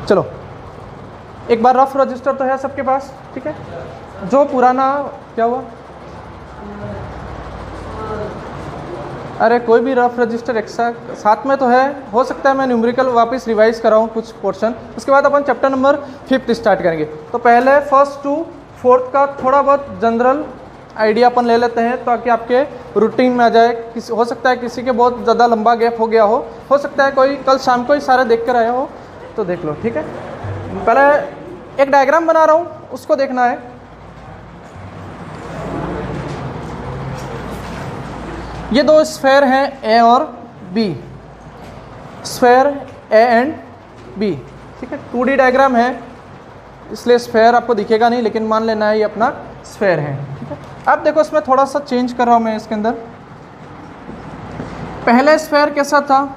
चलो एक बार rough register तो है सबके पास, ठीक है। जो पुराना क्या हुआ, अरे कोई भी रफ रजिस्टर एक्स्ट्रा साथ में तो है, हो सकता है मैं न्यूमेरिकल वापस रिवाइज कराऊँ कुछ पोर्शन, उसके बाद अपन चैप्टर नंबर 5 स्टार्ट करेंगे। तो पहले फर्स्ट टू फोर्थ का थोड़ा बहुत जनरल आइडिया अपन ले लेते हैं ताकि आपके रूटीन में आ जाए। किसी हो सकता है किसी के बहुत ज़्यादा लंबा गैप हो गया हो सकता है कोई कल शाम को ही सारे देख कर आया हो, तो देख लो, ठीक है। पहले एक डायग्राम बना रहा हूँ, उसको देखना है। ये दो स्फेयर हैं ए और B, sphere A and B, ठीक है। 2D डायग्राम है इसलिए स्फेयर आपको दिखेगा नहीं, लेकिन मान लेना है ये अपना स्फेयर है, ठीक है। अब देखो इसमें थोड़ा सा चेंज कर रहा हूँ मैं इसके अंदर। पहले स्फेयर कैसा था,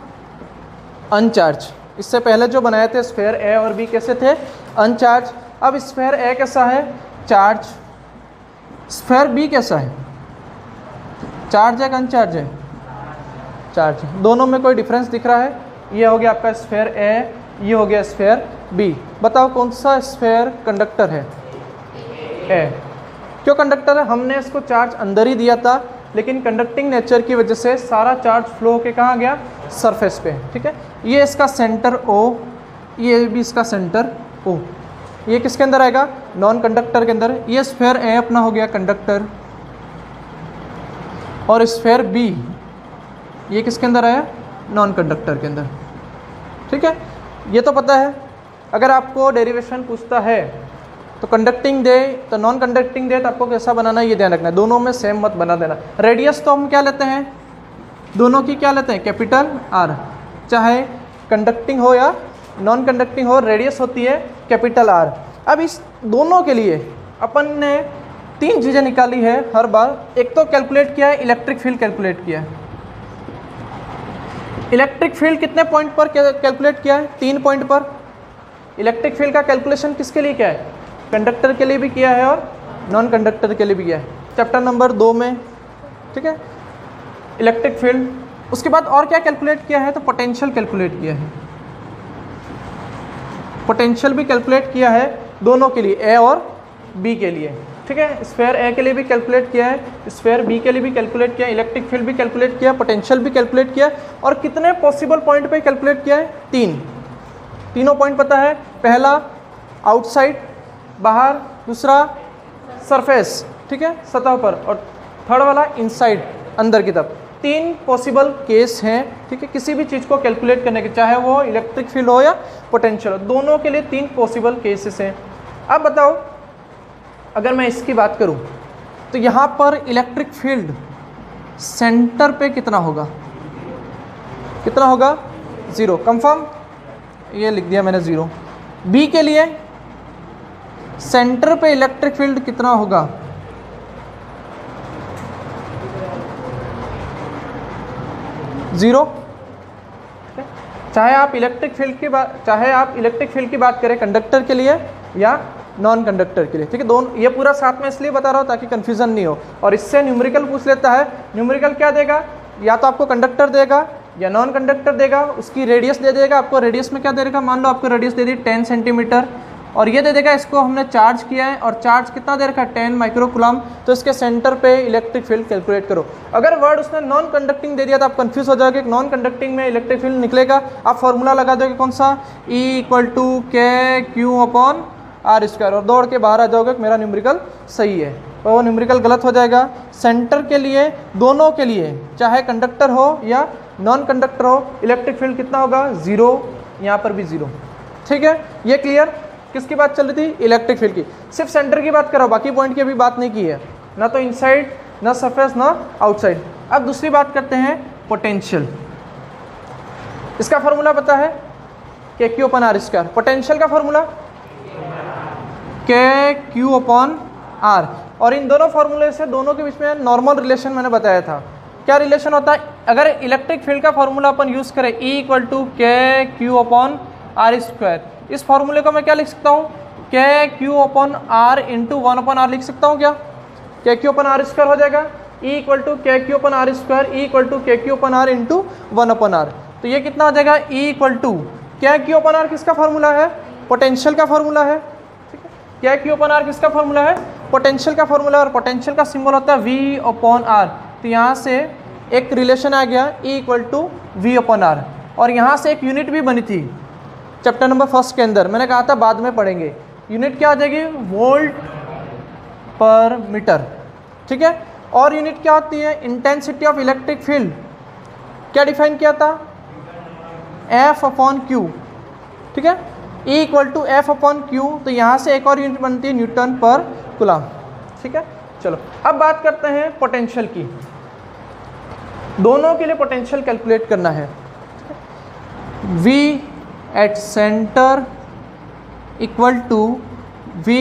अनचार्ज। इससे पहले जो बनाए थे स्फेयर ए और बी कैसे थे, अनचार्ज। अब स्फेयर ए कैसा है, चार्ज। स्फेयर बी कैसा है, चार्ज है अनचार्ज है, चार्ज। दोनों में कोई डिफरेंस दिख रहा है, ये हो गया आपका स्फेयर ए, ये हो गया स्फेयर बी। बताओ कौन सा स्फेयर कंडक्टर है, ए। क्यों कंडक्टर है, हमने इसको चार्ज अंदर ही दिया था, लेकिन कंडक्टिंग नेचर की वजह से सारा चार्ज फ्लो होके कहाँ गया, सरफेस पे, ठीक है। ये इसका सेंटर ओ, ये भी इसका सेंटर ओ। ये किसके अंदर आएगा, नॉन कंडक्टर के अंदर। ये स्फेयर ए अपना हो गया कंडक्टर, और स्फेयर बी ये किसके अंदर आया, नॉन कंडक्टर के अंदर, ठीक है। ये तो पता है। अगर आपको डेरिवेशन पूछता है तो कंडक्टिंग दे तो नॉन कंडक्टिंग दे तो आपको कैसा बनाना है ये ध्यान रखना है, दोनों में सेम मत बना देना। रेडियस तो हम क्या लेते हैं, दोनों की क्या लेते हैं, कैपिटल आर। चाहे कंडक्टिंग हो या नॉन कंडक्टिंग हो, रेडियस होती है कैपिटल आर। अब इस दोनों के लिए अपन ने 3 चीज़ें निकाली है हर बार। एक तो कैलकुलेट किया है, इलेक्ट्रिक फील्ड कैलकुलेट किया है। इलेक्ट्रिक फील्ड कितने पॉइंट पर कैलकुलेट किया है, 3 पॉइंट पर। इलेक्ट्रिक फील्ड का कैलकुलेशन किसके लिए किया है, कंडक्टर के लिए भी किया है और नॉन कंडक्टर के लिए भी किया है, चैप्टर नंबर 2 में, ठीक है, इलेक्ट्रिक फील्ड। उसके बाद और क्या कैलकुलेट किया है, तो पोटेंशियल कैलकुलेट किया है। पोटेंशियल भी कैलकुलेट किया है दोनों के लिए, ए और बी के लिए, ठीक है। स्फेयर ए के लिए भी कैलकुलेट किया है, स्फेयर बी के लिए भी कैलकुलेट किया, इलेक्ट्रिक फील्ड भी कैलकुलेट किया, पोटेंशियल भी कैलकुलेट किया। और कितने पॉसिबल पॉइंट पे कैलकुलेट किया है, 3। तीनों पॉइंट पता है। पहला आउटसाइड, बाहर। दूसरा सरफेस, ठीक है, सतह पर। और थर्ड वाला इनसाइड, अंदर की तरफ। 3 पॉसिबल केस हैं, ठीक है, किसी भी चीज़ को कैलकुलेट करने के, चाहे वो इलेक्ट्रिक फील्ड हो या पोटेंशियल हो, दोनों के लिए 3 पॉसिबल केसेस हैं। अब बताओ अगर मैं इसकी बात करूं तो यहाँ पर इलेक्ट्रिक फील्ड सेंटर पे कितना होगा, कितना होगा, 0। कंफर्म, ये लिख दिया मैंने 0। बी के लिए सेंटर पे इलेक्ट्रिक फील्ड कितना होगा, 0। चाहे आप इलेक्ट्रिक फील्ड की बात करें कंडक्टर के लिए या नॉन कंडक्टर के लिए, ठीक है। दोनों ये पूरा साथ में इसलिए बता रहा हूँ ताकि कंफ्यूजन नहीं हो। और इससे न्यूमेरिकल पूछ लेता है, न्यूमेरिकल क्या देगा, या तो आपको कंडक्टर देगा या नॉन कंडक्टर देगा, उसकी रेडियस दे देगा। आपको रेडियस में क्या दे देगा, मान लो आपको रेडियस दे दी 10 सेंटीमीटर, और ये दे देगा इसको हमने चार्ज किया है, और चार्ज कितना दे रखा है, 10 माइक्रोकूलम। तो इसके सेंटर पे इलेक्ट्रिक फील्ड कैलकुलेट करो। अगर वर्ड उसने नॉन कंडक्टिंग दे दिया तो आप कंफ्यूज हो जाओगे, नॉन कंडक्टिंग में इलेक्ट्रिक फील्ड निकलेगा, आप फॉर्मूला लगा दोगे कौन सा, E = KQ/R², और दौड़ के बाहर आ जाओगे कि मेरा न्यूमेरिकल सही है, तो वो न्यूमेरिकल गलत हो जाएगा। सेंटर के लिए, दोनों के लिए, चाहे कंडक्टर हो या नॉन कंडक्टर हो, इलेक्ट्रिक फील्ड कितना होगा, 0। यहाँ पर भी 0, ठीक है। ये क्लियर। किसकी बात चल रही थी, इलेक्ट्रिक फील्ड की। सिर्फ सेंटर की बात करो, बाकी पॉइंट की अभी बात नहीं की है, ना तो इनसाइड, ना सरफेस, ना आउटसाइड। अब दूसरी बात करते हैं पोटेंशियल। इसका फॉर्मूला पता है, KQ/R²। पोटेंशियल का फॉर्मूला KQ/R। और इन दोनों फॉर्मूले से दोनों के बीच में नॉर्मल रिलेशन मैंने बताया था। क्या रिलेशन होता है, अगर इलेक्ट्रिक फील्ड का फॉर्मूला अपन यूज करें, E = KQ/R², इस फॉर्मूले को मैं क्या लिख सकता हूँ, KQ/R × 1/R लिख सकता हूँ क्या, KQ/R² हो जाएगा। E = KQ/R², E = KQ/R × 1/R। तो ये कितना हो जाएगा, E = KQ/R किसका फॉर्मूला है, पोटेंशियल का फॉर्मूला है, ठीक है। क्या क्यू अपन आर किसका फॉर्मूला है? पोटेंशियल का फॉर्मूला, और पोटेंशियल का सिंबल होता है वी अपॉन आर। तो यहाँ से एक रिलेशन आ गया E equal to V upon R, और यहाँ से एक यूनिट भी बनी थी चैप्टर नंबर 1 के अंदर, मैंने कहा था बाद में पढ़ेंगे। यूनिट क्या आ जाएगी? वोल्ट पर मीटर, ठीक है। और यूनिट क्या होती है? Intensity of electric field. क्या डिफाइन किया था? F अपॉन क्यू, ठीक है। E equal to F upon Q. तो यहाँ से एक और यूनिट बनती है न्यूटन पर कूलम, ठीक है। चलो अब बात करते हैं पोटेंशियल की। दोनों के लिए पोटेंशियल कैलकुलेट करना है। V at centre equal to V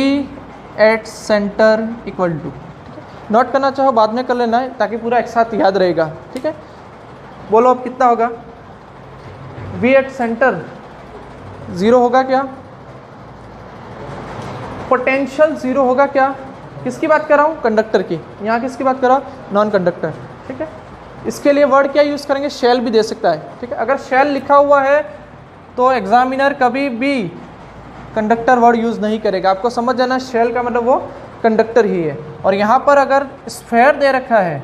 at centre equal to, note करना चाहो बाद में कर लेना है ताकि पूरा एक साथ याद रहेगा, ठीक है। बोलो अब कितना होगा? V एट सेंटर 0 होगा क्या? पोटेंशियल 0 होगा क्या? किसकी बात कर रहा हूँ? कंडक्टर की। यहाँ किसकी बात कर रहा हूँ? नॉन कंडक्टर, ठीक है। इसके लिए वर्ड क्या यूज़ करेंगे? शेल भी दे सकता है, ठीक है। अगर शेल लिखा हुआ है तो एग्जामिनर कभी भी कंडक्टर वर्ड यूज़ नहीं करेगा। आपको समझ जाना शेल का मतलब वो कंडक्टर ही है। और यहाँ पर अगर स्फेयर दे रखा है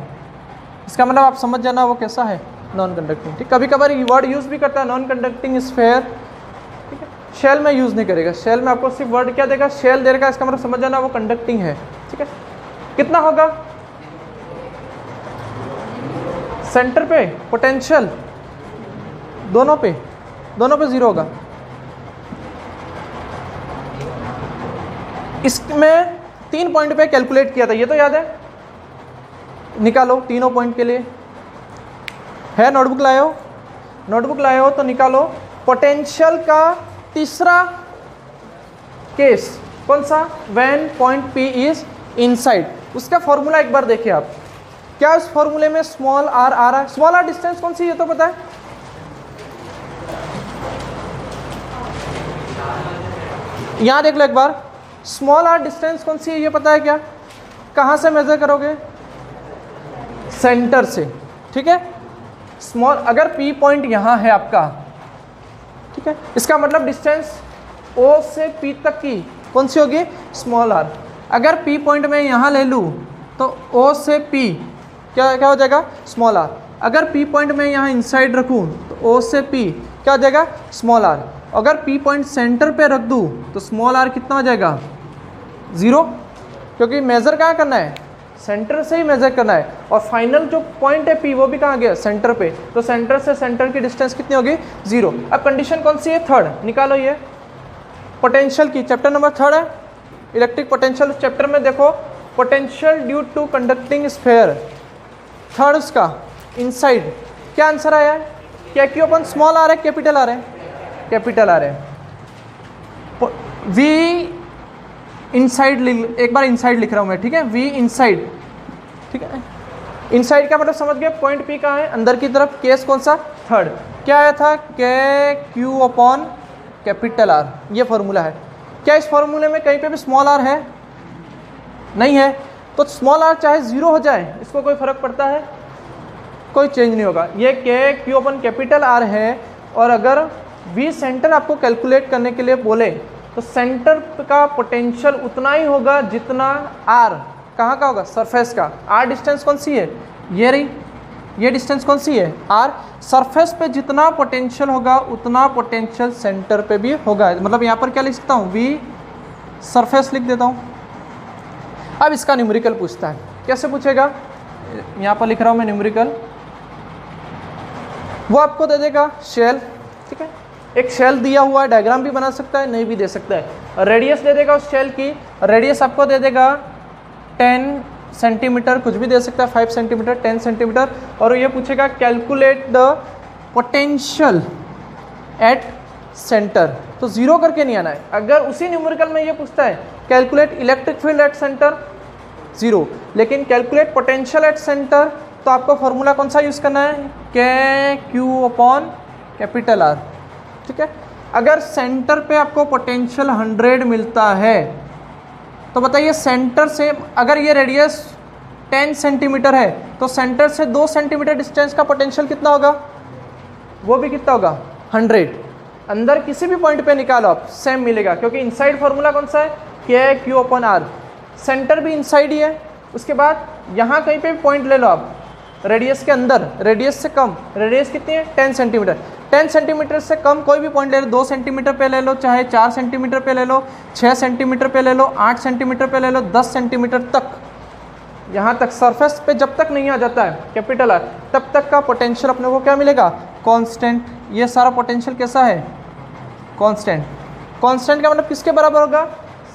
इसका मतलब आप समझ जाना वो कैसा है? नॉन कंडक्टिंग, ठीक। कभी कभार वर्ड यूज़ भी करता है नॉन कंडक्टिंग स्फेयर, ठीक है। शेल में यूज़ नहीं करेगा। शेल में आपको सिर्फ वर्ड क्या देगा? शेल दे रखा है, इसका मतलब समझ जाना वो कंडक्टिंग है, ठीक है। कितना होगा सेंटर पे पोटेंशियल? दोनों पे 0 होगा। इसमें 3 पॉइंट पे कैलकुलेट किया था, ये तो याद है? निकालो तीनों पॉइंट के लिए। है नोटबुक लाए हो? नोटबुक लाए हो तो निकालो। पोटेंशियल का तीसरा केस कौन सा? When point P is inside. उसका फॉर्मूला एक बार देखिए आप। क्या उस फॉर्मूले में स्मॉल r आ रहा है? स्मॉल r डिस्टेंस कौन सी है तो पता है? यहां देख लो एक बार, स्मॉल r डिस्टेंस कौन सी है ये पता है क्या? कहां से मेजर करोगे? सेंटर से, ठीक है। स्मॉल, अगर P पॉइंट यहां है आपका, ठीक है, इसका मतलब डिस्टेंस O से P तक की कौन सी होगी? Small r। अगर P पॉइंट में यहां ले लूं तो O से P क्या हो जाएगा? Small r। अगर P पॉइंट में यहाँ इनसाइड रखूँ तो O से P क्या हो जाएगा? Small r। अगर P पॉइंट सेंटर पे रख दूँ तो स्मॉल r कितना हो जाएगा? 0, क्योंकि मेज़र कहाँ करना है? सेंटर से ही मेज़र करना है। और फाइनल जो पॉइंट है P वो भी कहाँ गया? सेंटर पे। तो सेंटर से सेंटर की डिस्टेंस कितनी होगी? 0। अब कंडीशन कौन सी है? थर्ड। निकालो ये पोटेंशियल की, चैप्टर नंबर 3 है इलेक्ट्रिक पोटेंशियल। उस चैप्टर में देखो potential due to conducting sphere, third उसका इनसाइड। क्या आंसर आया है? क्या क्यू अपन स्मॉल आ रहा है कैपिटल आ रहा है? कैपिटल आ रहा है। वी इनसाइड, एक बार इनसाइड लिख रहा हूँ मैं, ठीक है। वी इनसाइड, ठीक है। इनसाइड का मतलब समझ गए? पॉइंट पी कहाँ है? अंदर की तरफ। केस कौन सा? थर्ड। क्या आया था? के क्यू अपॉन कैपिटल आर, ये फॉर्मूला है। क्या इस फॉर्मूले में कहीं पे भी स्मॉल आर है? नहीं है। तो स्मॉल आर चाहे 0 हो जाए इसको कोई फर्क पड़ता है? कोई चेंज नहीं होगा। ये के क्यू अपन कैपिटल आर है। और अगर वी सेंटर आपको कैलकुलेट करने के लिए बोले तो सेंटर का पोटेंशियल उतना ही होगा जितना आर कहाँ का होगा? सरफेस का। आर डिस्टेंस कौन सी है? ये रही। ये डिस्टेंस कौन सी है? आर। सरफेस पे जितना पोटेंशियल होगा उतना पोटेंशियल सेंटर पे भी होगा। मतलब यहाँ पर क्या लिख सकता हूँ? वी सरफेस लिख देता हूँ। अब इसका न्यूमेरिकल पूछता है। कैसे पूछेगा? यहाँ पर लिख रहा हूँ मैं न्यूमेरिकल। वो आपको दे देगा शेल, ठीक है। एक शेल दिया हुआ है, डायग्राम भी बना सकता है, नहीं भी दे सकता है। रेडियस दे देगा उस शेल की। रेडियस आपको दे देगा 10 सेंटीमीटर, कुछ भी दे सकता है, 5 सेंटीमीटर, 10 सेंटीमीटर। और ये पूछेगा calculate the potential at centre. तो 0 करके नहीं आना है। अगर उसी न्यूमेरिकल में ये पूछता है calculate electric field at centre, 0। लेकिन कैलकुलेट पोटेंशियल एट सेंटर तो आपको फॉर्मूला कौन सा यूज़ करना है? के क्यू अपॉन कैपिटल आर, ठीक है। अगर सेंटर पे आपको पोटेंशियल 100 मिलता है तो बताइए सेंटर से, अगर ये रेडियस 10 सेंटीमीटर है तो सेंटर से 2 सेंटीमीटर डिस्टेंस का पोटेंशियल कितना होगा? वो भी कितना होगा? 100। अंदर किसी भी पॉइंट पे निकालो आप सेम मिलेगा, क्योंकि इनसाइड फॉर्मूला कौन सा है, के क्यू अपन आर, सेंटर भी इनसाइड ही है। उसके बाद यहाँ कहीं पे भी पॉइंट ले लो आप, रेडियस के अंदर, रेडियस से कम, रेडियस कितनी है 10 सेंटीमीटर, 10 सेंटीमीटर से कम कोई भी पॉइंट ले लो, 2 सेंटीमीटर पे ले लो, चाहे 4 सेंटीमीटर पे ले लो, 6 सेंटीमीटर पे ले लो, 8 सेंटीमीटर पे ले लो, 10 सेंटीमीटर तक, यहाँ तक सरफेस पे जब तक नहीं आ जाता है कैपिटल आर, तब तक का पोटेंशियल अपने को क्या मिलेगा, कांस्टेंट। ये सारा पोटेंशियल कैसा है, कांस्टेंट। कांस्टेंट का मतलब किसके बराबर होगा,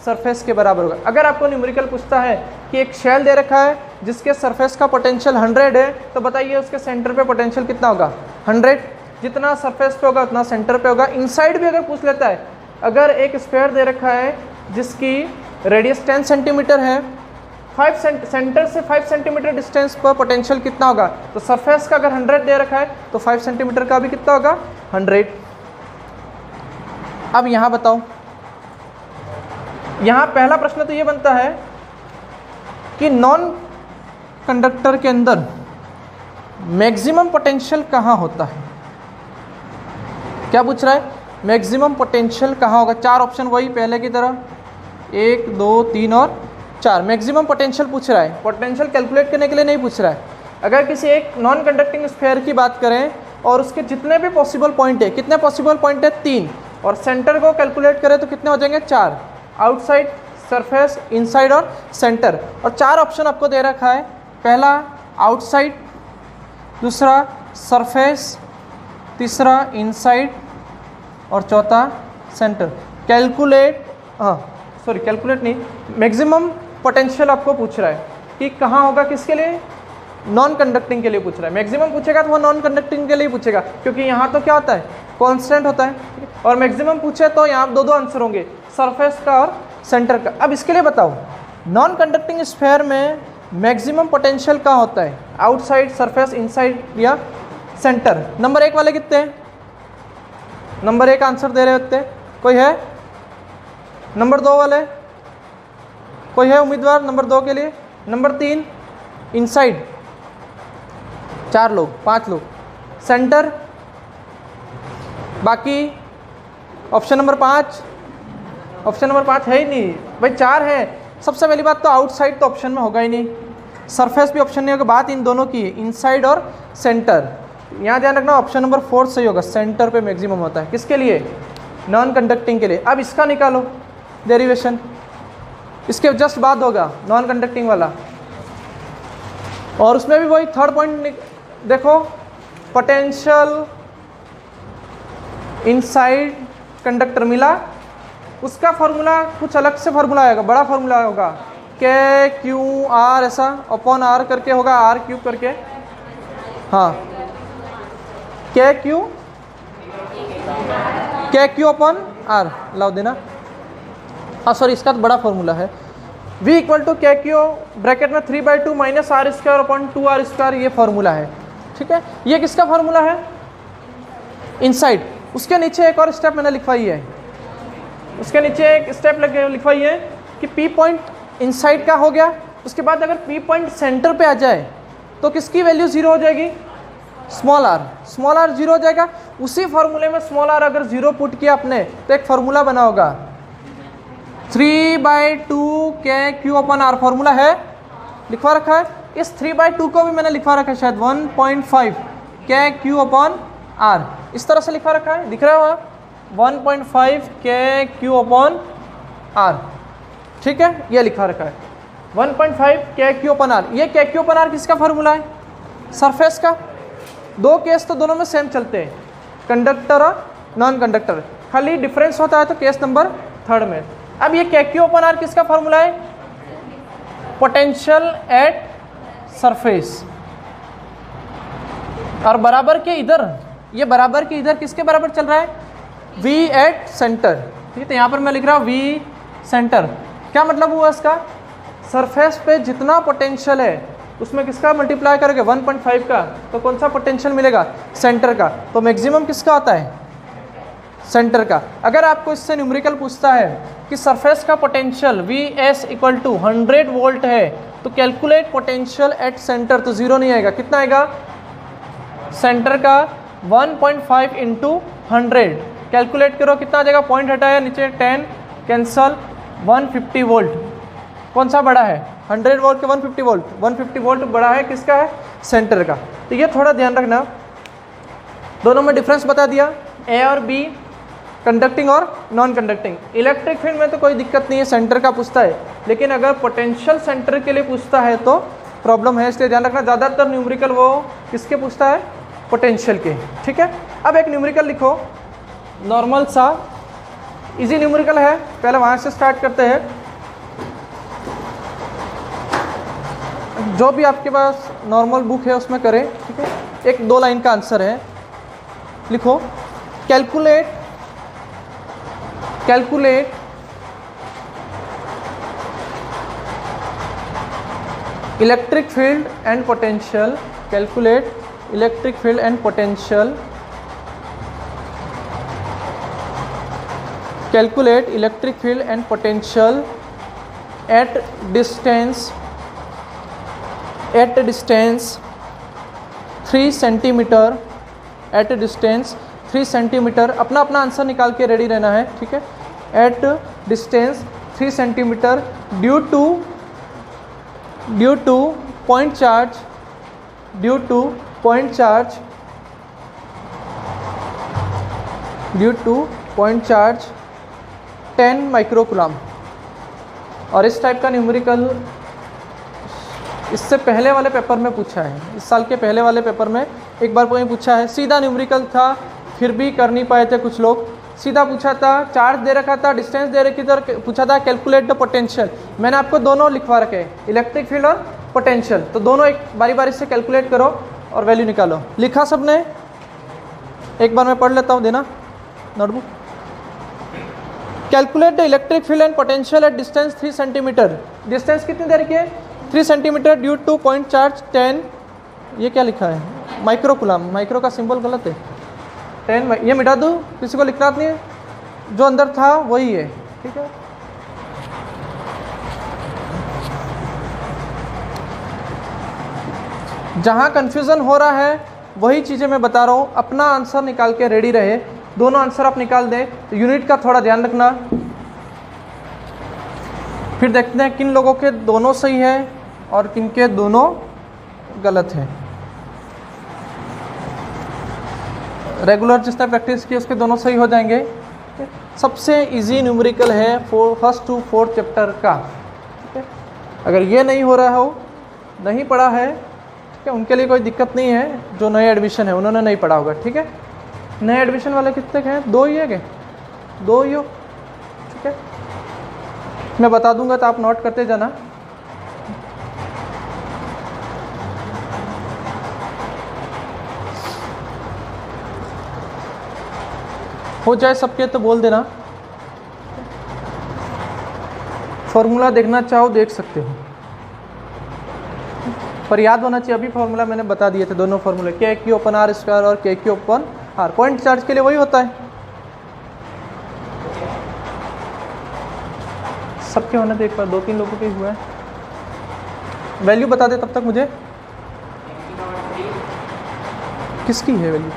सरफेस के बराबर होगा। अगर आपको न्यूमेरिकल पूछता है कि एक शेल दे रखा है जिसके सरफेस का पोटेंशियल 100 है, तो बताइए उसके सेंटर पे पोटेंशियल कितना होगा, 100। जितना सरफेस पे होगा उतना सेंटर पे होगा। इनसाइड भी अगर पूछ लेता है, अगर एक स्फीयर दे रखा है जिसकी रेडियस 10 सेंटीमीटर है, सेंटर से 5 सेंटीमीटर डिस्टेंस पर पोटेंशियल कितना होगा, तो सरफेस का अगर 100 दे रखा है तो 5 सेंटीमीटर का भी कितना होगा, 100। अब यहाँ बताओ, यहाँ पहला प्रश्न तो ये बनता है कि नॉन कंडक्टर के अंदर मैक्सिमम पोटेंशियल कहाँ होता है। क्या पूछ रहा है, मैक्सिमम पोटेंशियल कहाँ होगा। 4 ऑप्शन वही पहले की तरह, 1 2 3 और 4। मैक्सिमम पोटेंशियल पूछ रहा है, पोटेंशियल कैलकुलेट करने के लिए नहीं पूछ रहा है। अगर किसी एक नॉन कंडक्टिंग स्फीयर की बात करें और उसके जितने भी पॉसिबल पॉइंट है, कितने पॉसिबल पॉइंट है 3, और सेंटर को कैलकुलेट करें तो कितने हो जाएंगे 4, आउटसाइड, सरफेस, इनसाइड और सेंटर। और 4 ऑप्शन आपको दे रखा है, पहला आउटसाइड, दूसरा सरफेस, तीसरा इनसाइड और चौथा सेंटर। कैलकुलेट, सॉरी कैलकुलेट नहीं, मैक्सिमम पोटेंशियल आपको पूछ रहा है कि कहाँ होगा, किसके लिए, नॉन कंडक्टिंग के लिए पूछ रहा है। मैक्सिमम पूछेगा तो वो नॉन कंडक्टिंग के लिए पूछेगा, क्योंकि यहाँ तो क्या होता है, कांस्टेंट होता है। और मैक्सिमम पूछे तो यहाँ 2 आंसर होंगे, सरफेस का और सेंटर का। अब इसके लिए बताओ, नॉन कंडक्टिंग स्फीयर में मैक्सिमम पोटेंशियल कहाँ होता है, आउटसाइड, सरफेस, इनसाइड या सेंटर। नंबर 1 वाले कितने हैं, नंबर 1 आंसर दे रहे होते हैं, कोई है। नंबर 2 वाले कोई है उम्मीदवार नंबर 2 के लिए। नंबर 3 इनसाइड, 4 लोग 5 लोग। सेंटर, बाकी ऑप्शन नंबर 5, ऑप्शन नंबर 5 है ही नहीं भाई, 4 है। सबसे पहली बात तो आउटसाइड तो ऑप्शन में होगा ही नहीं, सरफेस भी ऑप्शन नहीं होगा। बात इन दोनों की है, इनसाइड और सेंटर। यहाँ ध्यान रखना ऑप्शन नंबर 4 सही होगा, सेंटर पे मैक्सिमम होता है। किसके लिए, नॉन कंडक्टिंग के लिए। अब इसका निकालो डेरिवेशन, इसके जस्ट बाद होगा नॉन कंडक्टिंग वाला, और उसमें भी वही थर्ड पॉइंट देखो, पोटेंशियल इनसाइड कंडक्टर मिला, उसका फॉर्मूला कुछ अलग से फॉर्मूला आएगा, बड़ा फॉर्मूला होगा, के क्यू आर ऐसा अपॉन आर करके होगा, आर क्यूब करके, हाँ के क्यू अपॉन आर लाओ देना, हाँ सॉरी इसका तो बड़ा फॉर्मूला है, v equal to K Q bracket में 3/2 minus R square upon 2r square, ये फॉर्मूला है। ठीक है, ये किसका फॉर्मूला है, इनसाइड। उसके नीचे एक और स्टेप मैंने लिखवाई है, उसके नीचे एक स्टेप लिखवाई है कि P पॉइंट इनसाइड का हो गया। उसके बाद अगर P पॉइंट सेंटर पे आ जाए तो किसकी वैल्यू 0 हो जाएगी, स्मॉल r 0 हो जाएगा। उसी फॉर्मूले में स्मॉल r अगर 0 पुट किया आपने तो एक फॉर्मूला बना होगा 3/2 के क्यू अपन आर, फॉर्मूला है लिखवा रखा है। इस 3/2 को भी मैंने लिखवा रखा है शायद 1.5 के क्यू अपन आर, इस तरह से लिखवा रखा है, दिख रहा है वहाँ 1.5 के क्यू अपन आर। ठीक है, ये लिखा रखा है 1.5 के क्यू अपन आर। ये के क्यू अपन आर किसका फॉर्मूला है, सरफेस का। 2 केस तो दोनों में सेम चलते हैं, कंडक्टर और नॉन कंडक्टर, खाली डिफरेंस होता है तो केस नंबर 3 में। अब ये के क्यू अपन आर किसका फॉर्मूला है, पोटेंशियल एट सरफेस। और बराबर के इधर, ये बराबर के इधर किसके बराबर चल रहा है, v एट सेंटर। ठीक है, तो यहाँ पर मैं लिख रहा हूँ v सेंटर। क्या मतलब हुआ इसका, सरफेस पे जितना पोटेंशियल है उसमें किसका मल्टीप्लाई करोगे 1.5 का, तो कौन सा पोटेंशियल मिलेगा, सेंटर का। तो मैक्सिमम किसका होता है, सेंटर का। अगर आपको इससे न्यूमेरिकल पूछता है कि सरफेस का potential Vs equal to 100 volt है तो कैलकुलेट पोटेंशियल एट सेंटर, तो 0 नहीं आएगा, कितना आएगा, सेंटर का 1.5 × 100 कैलकुलेट करो कितना आ जाएगा, पॉइंट हटाया नीचे 10 कैंसल 150 वोल्ट। कौन सा बड़ा है, 100 वोल्ट के 150 वोल्ट, 150 वोल्ट बड़ा है किसका है, सेंटर का। तो ये थोड़ा ध्यान रखना, दोनों में डिफरेंस बता दिया, ए और बी कंडक्टिंग और नॉन कंडक्टिंग। इलेक्ट्रिक फील्ड में तो कोई दिक्कत नहीं है, सेंटर का पूछता है, लेकिन अगर पोटेंशियल सेंटर के लिए पूछता है तो प्रॉब्लम है, इसलिए ध्यान रखना। ज़्यादातर न्यूमेरिकल वो किसके पूछता है, पोटेंशियल के। ठीक है, अब एक न्यूमेरिकल लिखो नॉर्मल सा, इजी न्यूमेरिकल है, पहले वहाँ से स्टार्ट करते हैं। जो भी आपके पास नॉर्मल बुक है उसमें करें। ठीक है, एक 2 लाइन का आंसर है, लिखो calculate electric field and potential, calculate electric field and potential, calculate electric field and potential at distance 3 centimetre, at distance 3 centimetre. अपना अपना आंसर निकाल के रेडी रहना है। ठीक है, at distance 3 centimetre due two point charge 10 microcoulomb. और इस टाइप का न्यूमेरिकल इससे पहले वाले पेपर में पूछा है, इस साल के पहले वाले पेपर में एक बार कोई पूछा है, सीधा न्यूमेरिकल था, फिर भी कर नहीं पाए थे कुछ लोग। सीधा पूछा था, चार्ज दे रखा था, डिस्टेंस दे रखी थी, और पूछा था कैलकुलेट द पोटेंशियल। मैंने आपको दोनों लिखवा रखे हैं, इलेक्ट्रिक फील्ड और पोटेंशियल, तो दोनों एक बारी बारी से कैलकुलेट करो और वैल्यू निकालो। लिखा सबने, एक बार मैं पढ़ लेता हूँ, देना notebook. Calculate the electric field and potential at distance 3 centimetre. Distance कितनी दे रखी है, 3 centimetre due two point charge 10, ये क्या लिखा है, माइक्रोकूलम, माइक्रो का सिंबल गलत है, 10, ये मिटा दूँ, किसी को लिखना नहीं है, जो अंदर था वही है। ठीक है, जहाँ कन्फ्यूज़न हो रहा है वही चीज़ें मैं बता रहा हूँ, अपना आंसर निकाल के रेडी रहे। दोनों आंसर आप निकाल दें, तो यूनिट का थोड़ा ध्यान रखना। फिर देखते हैं किन लोगों के दोनों सही है और किन के दोनों गलत है। रेगुलर जिसने प्रैक्टिस की उसके दोनों सही हो जाएंगे। सबसे इजी न्यूमेरिकल है 1st to 4th चैप्टर का। ठीक है, अगर ये नहीं हो रहा हो, नहीं पढ़ा है, ठीक है, उनके लिए कोई दिक्कत नहीं है। जो नए एडमिशन है उन्होंने नहीं पढ़ा होगा। ठीक है, नए एडमिशन वाले कितने हैं, 2 ही है क्या, 2 ही हो। ठीक है, मैं बता दूंगा तो आप नोट करते जाना। हो जाए सबके तो बोल देना। फॉर्मूला देखना चाहो देख सकते हो, पर याद होना चाहिए। अभी फॉर्मूला मैंने बता दिए थे, दोनों फॉर्मूले, के क्यू ओपन आर स्क्वायर और K Q upon R. Point charge के लिए वही होता है, सबके होने तो एक बार 2-3 लोगों के हुआ है। वैल्यू बता दे तब तक मुझे, किसकी है वैल्यू,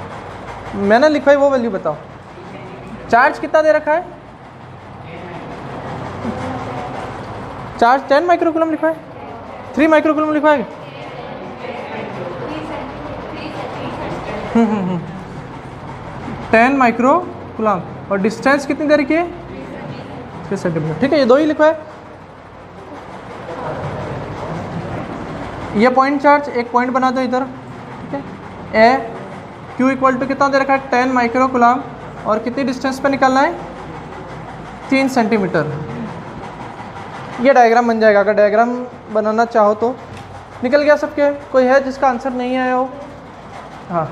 मैंने लिखवाई वो वैल्यू बताओ। चार्ज कितना दे रखा है, चार्ज 10 माइक्रोकूलम लिखा है, 3 माइक्रोकूलम लिखा है। 10 माइक्रोकूलम और डिस्टेंस कितनी दे रखी है, 3 सेंटीमीटर। ठीक है, ये 2 ही लिखा है। ये पॉइंट चार्ज, एक पॉइंट बना दो इधर। ठीक है, ए क्यू इक्वल टू कितना दे रखा है, 10 माइक्रोकूलम, और कितनी डिस्टेंस पे निकालना है, 3 सेंटीमीटर। ये डायग्राम बन जाएगा, अगर डायग्राम बनाना चाहो तो। निकल गया सबके, कोई है जिसका आंसर नहीं आया हो? हाँ,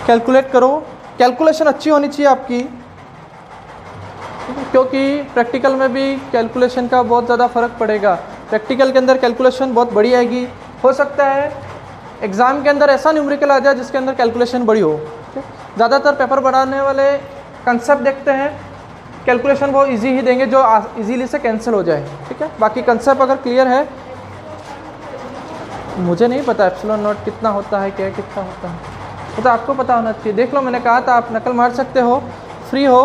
कैलकुलेट करो। कैलकुलेशन अच्छी होनी चाहिए आपकी, क्योंकि प्रैक्टिकल में भी कैलकुलेशन का बहुत ज़्यादा फ़र्क पड़ेगा। प्रैक्टिकल के अंदर कैलकुलेशन बहुत बड़ी आएगी। हो सकता है एग्ज़ाम के अंदर ऐसा न्यूमेरिकल आ जाए जिसके अंदर कैलकुलेशन बड़ी हो। ज़्यादातर पेपर बनाने वाले कंसेप्ट देखते हैं, कैलकुलेशन वो इजी ही देंगे जो इजीली से कैंसिल हो जाए। ठीक है, बाकी कंसेप्ट अगर क्लियर है, मुझे नहीं पता एप्सिलॉन नॉट कितना होता है, क्या कितना होता है, वो तो आपको पता होना चाहिए। देख लो, मैंने कहा था आप नकल मार सकते हो, फ्री हो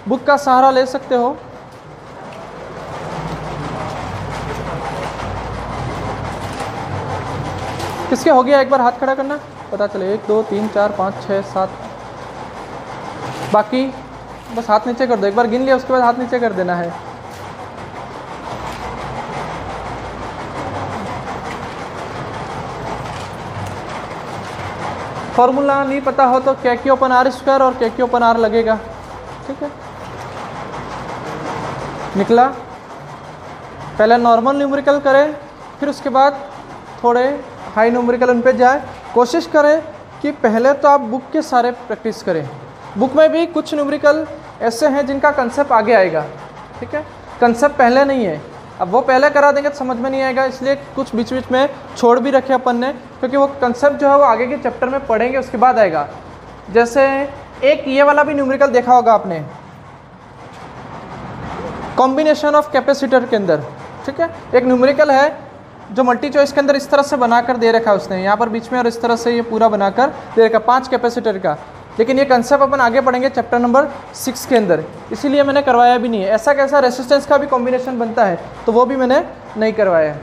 बुक का सहारा ले सकते हो। किसके हो गया एक बार हाथ खड़ा करना, पता चले। 1 2 3 4 5 6 7, बाकी बस हाथ नीचे कर दो। एक बार गिन लिया उसके बाद हाथ नीचे कर देना है। फॉर्मूला नहीं पता हो तो KQ/R² और KQ/R लगेगा, ठीक है। निकला, पहले नॉर्मल न्यूमेरिकल करें, फिर उसके बाद थोड़े हाई न्यूमेरिकल उन पे जाए। कोशिश करें कि पहले तो आप बुक के सारे प्रैक्टिस करें। बुक में भी कुछ न्यूमेरिकल ऐसे हैं जिनका कंसेप्ट आगे आएगा, ठीक है। कंसेप्ट पहले नहीं है, अब वो पहले करा देंगे तो समझ में नहीं आएगा, इसलिए कुछ बीच बीच में छोड़ भी रखे अपन ने, क्योंकि वो कंसेप्ट जो है वो आगे के चैप्टर में पढ़ेंगे उसके बाद आएगा। जैसे एक ये वाला भी न्यूमेरिकल देखा होगा आपने, कॉम्बिनेशन ऑफ कैपेसिटर के अंदर, ठीक है। एक न्यूमेरिकल है जो मल्टी चॉइस के अंदर इस तरह से बनाकर दे रखा है उसने, यहाँ पर बीच में, और इस तरह से ये पूरा बनाकर दे रखा 5 कैपेसिटर का। लेकिन ये कंसेप्ट अपन आगे पढ़ेंगे चैप्टर नंबर 6 के अंदर, इसीलिए मैंने करवाया भी नहीं है। ऐसा कैसा रेसिस्टेंस का भी कॉम्बिनेशन बनता है तो वो भी मैंने नहीं करवाया है।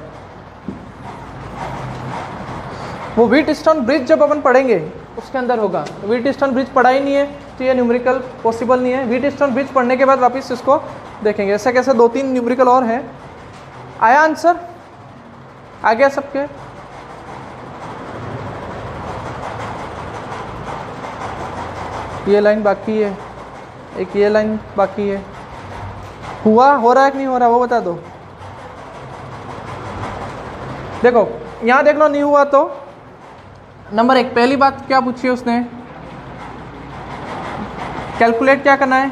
वो व्हीटस्टोन ब्रिज जब अपन पढ़ेंगे उसके अंदर होगा। व्हीटस्टोन ब्रिज पढ़ा ही नहीं है तो ये न्यूमेरिकल पॉसिबल नहीं है। व्हीटस्टोन ब्रिज पढ़ने के बाद वापस इसको देखेंगे। ऐसा कैसे 2-3 न्यूमेरिकल और हैं। आया आंसर? आ गया सबके? ये लाइन बाकी है, एक ये लाइन बाकी है। हुआ, हो रहा है कि नहीं हो रहा वो बता दो। देखो यहाँ देख लो, नहीं हुआ तो नंबर 1 पहली बात क्या पूछी है उसने, कैलकुलेट क्या करना है,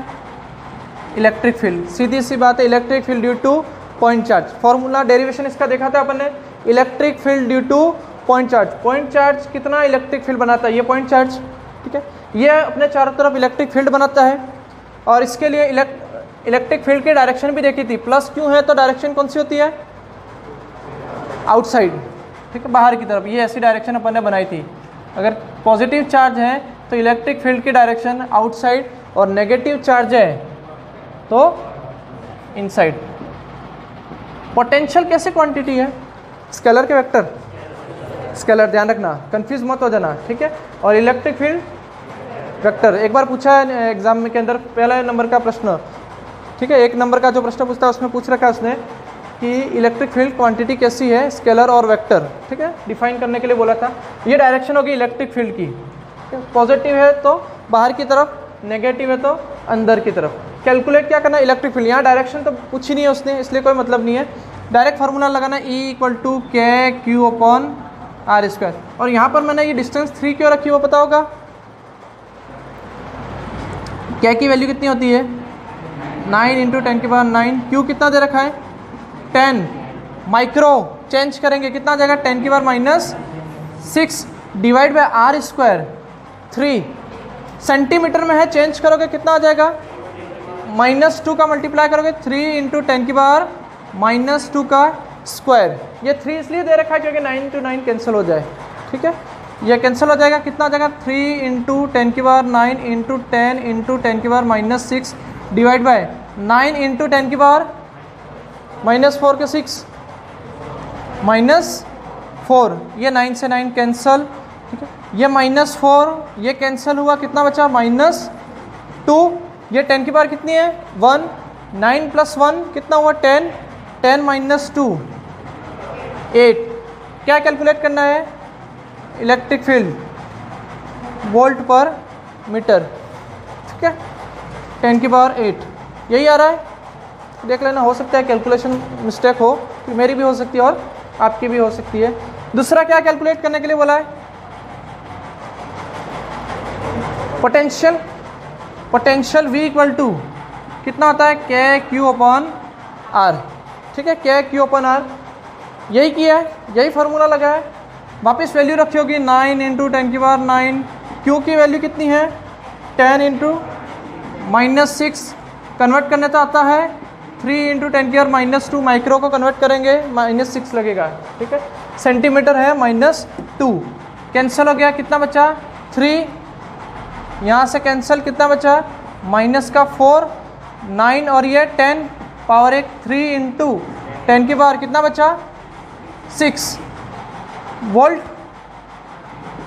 इलेक्ट्रिक फील्ड। सीधी सी बात है, electric field due two point charge. Formula derivation इसका देखा था अपन ने, electric field due two point charge. Point charge कितना इलेक्ट्रिक फील्ड बनाता है, ये पॉइंट चार्ज, ठीक है। ये अपने चारों तरफ इलेक्ट्रिक फील्ड बनाता है, और इसके लिए इलेक्ट्रिक फील्ड की डायरेक्शन भी देखी थी। प्लस क्यों है तो डायरेक्शन कौन सी होती है, आउटसाइड, ठीक है, बाहर की तरफ। ये ऐसी डायरेक्शन अपन ने बनाई थी। अगर पॉजिटिव चार्ज है तो इलेक्ट्रिक फील्ड की डायरेक्शन आउटसाइड, और नेगेटिव चार्ज है तो इनसाइड। पोटेंशियल कैसे क्वांटिटी है, स्केलर के वेक्टर, स्केलर, ध्यान रखना, कंफ्यूज मत हो जाना, ठीक है। और इलेक्ट्रिक फील्ड वेक्टर एक बार पूछा है एग्जाम में के अंदर, पहला नंबर का प्रश्न, ठीक है। 1 नंबर का जो प्रश्न पूछता है उसमें पूछ रखा है उसने कि इलेक्ट्रिक फील्ड क्वांटिटी कैसी है, स्केलर और वेक्टर, ठीक है, डिफाइन करने के लिए बोला था। ये डायरेक्शन होगी इलेक्ट्रिक फील्ड की, पॉजिटिव है तो बाहर की तरफ, नेगेटिव है तो अंदर की तरफ। कैलकुलेट क्या करना, इलेक्ट्रिक फील्ड। यहाँ डायरेक्शन तो पूछी नहीं है उसने, इसलिए कोई मतलब नहीं है। डायरेक्ट फार्मूला लगाना E = KQ/R²। और यहाँ पर मैंने ये डिस्टेंस 3 क्यों रखी वो पता होगा, क्या की वैल्यू कितनी होती है, 9 × 10⁹। क्यू कितना दे रखा है, 10 माइक्रो। चेंज करेंगे कितना आ जाएगा, 10⁻⁶ डिवाइड बाय R², 3 सेंटीमीटर में है। चेंज करोगे कितना आ जाएगा, -2 का मल्टीप्लाई करोगे 3 × 10⁻⁻² का स्क्वायर। ये 3 इसलिए दे रखा है क्योंकि 9 × 9 कैंसिल हो जाए, ठीक है। ये कैंसिल हो जाएगा, कितना आ जाएगा, 3 × 10⁹ × 10 × 10⁻⁶ डिवाइड बाय 9 × 10⁻⁴ के 6 -4। ये 9 से 9 कैंसिल, ठीक है। ये -4 ये कैंसिल हुआ, कितना बचा, -2। ये 10 की पावर कितनी है, 1। 9 + 1 कितना हुआ, 10। 10 - 2 8। क्या कैलकुलेट करना है, इलेक्ट्रिक फील्ड वोल्ट पर मीटर, ठीक है। 10 की पावर 8 यही आ रहा है, देख लेना। हो सकता है कैलकुलेशन मिस्टेक हो, तो मेरी भी हो सकती है और आपकी भी हो सकती है। दूसरा क्या कैलकुलेट करने के लिए बोला है, पोटेंशियल। पोटेंशियल V = कितना होता है, KQ/R, ठीक है, KQ/R। यही किया है, यही फार्मूला लगा है। वापस वैल्यू रखी होगी 9 × 10⁹। क्यू की वैल्यू कितनी है, 10 × -6। कन्वर्ट करने तो आता है 3 × 10⁻⁻² माइक्रो को कन्वर्ट करेंगे -6 लगेगा, ठीक है। सेंटीमीटर है -2। कैंसिल हो गया, कितना बचा, 3। यहाँ से कैंसिल, कितना बचा, माइनस का 4, 9 और ये 10 पावर एक 3 इंटू 10 की पावर कितना बचा 6 वोल्ट।